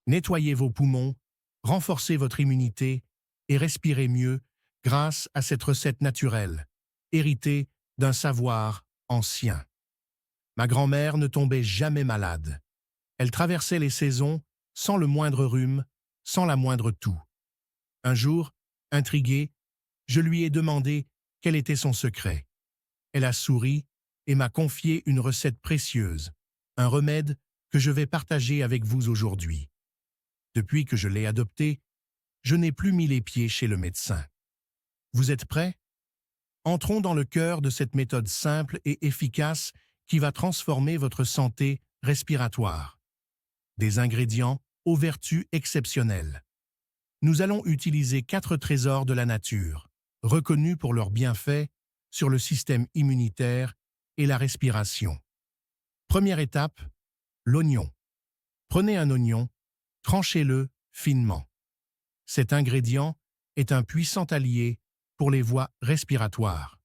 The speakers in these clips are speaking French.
Nettoyez vos poumons, renforcez votre immunité et respirez mieux grâce à cette recette naturelle, héritée d'un savoir ancien. Ma grand-mère ne tombait jamais malade. Elle traversait les saisons sans le moindre rhume, sans la moindre toux. Un jour, intrigué, je lui ai demandé quel était son secret. Elle a souri et m'a confié une recette précieuse, un remède que je vais partager avec vous aujourd'hui. Depuis que je l'ai adopté, je n'ai plus mis les pieds chez le médecin. Vous êtes prêts? Entrons dans le cœur de cette méthode simple et efficace qui va transformer votre santé respiratoire. Des ingrédients aux vertus exceptionnelles. Nous allons utiliser 4 trésors de la nature, reconnus pour leurs bienfaits sur le système immunitaire et la respiration. Première étape, l'oignon. Prenez un oignon, tranchez-le finement. Cet ingrédient est un puissant allié pour les voies respiratoires.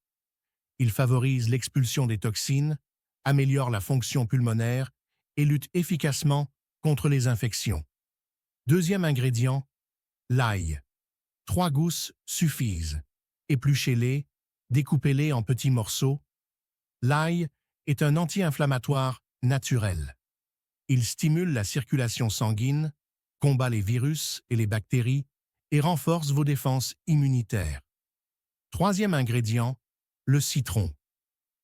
Il favorise l'expulsion des toxines, améliore la fonction pulmonaire et lutte efficacement contre les infections. Deuxième ingrédient, l'ail. 3 gousses suffisent. Épluchez-les, découpez-les en petits morceaux. L'ail est un anti-inflammatoire naturel. Il stimule la circulation sanguine, combat les virus et les bactéries et renforce vos défenses immunitaires. Troisième ingrédient, le citron.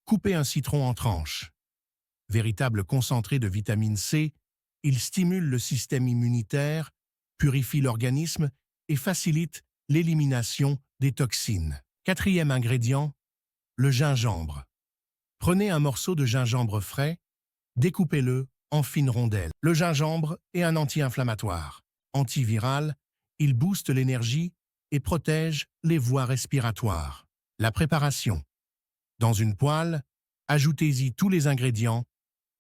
Coupez un citron en tranches. Véritable concentré de vitamine C, il stimule le système immunitaire, purifie l'organisme et facilite l'élimination des toxines. Quatrième ingrédient, le gingembre. Prenez un morceau de gingembre frais, découpez-le en fines rondelles. Le gingembre est un anti-inflammatoire, antiviral, il booste l'énergie et protège les voies respiratoires. La préparation. Dans une poêle, ajoutez-y tous les ingrédients,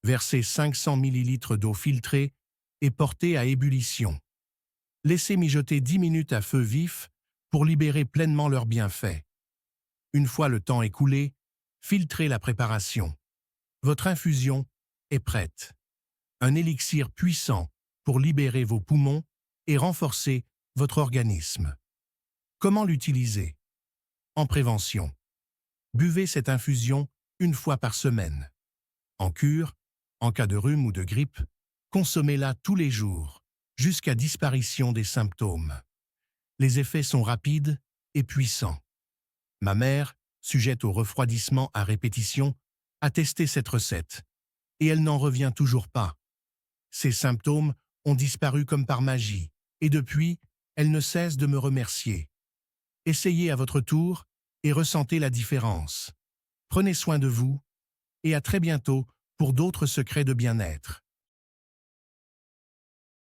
versez 500 ml d'eau filtrée et portez à ébullition. Laissez mijoter 10 minutes à feu vif pour libérer pleinement leurs bienfaits. Une fois le temps écoulé, filtrez la préparation. Votre infusion est prête. Un élixir puissant pour libérer vos poumons et renforcer votre organisme. Comment l'utiliser? En prévention. Buvez cette infusion 1 fois par semaine. En cure, en cas de rhume ou de grippe, consommez-la tous les jours, jusqu'à disparition des symptômes. Les effets sont rapides et puissants. Ma mère, sujette au refroidissement à répétition, a testé cette recette, et elle n'en revient toujours pas. Ses symptômes ont disparu comme par magie, et depuis, elle ne cesse de me remercier. Essayez à votre tour et ressentez la différence. Prenez soin de vous, et à très bientôt pour d'autres secrets de bien-être.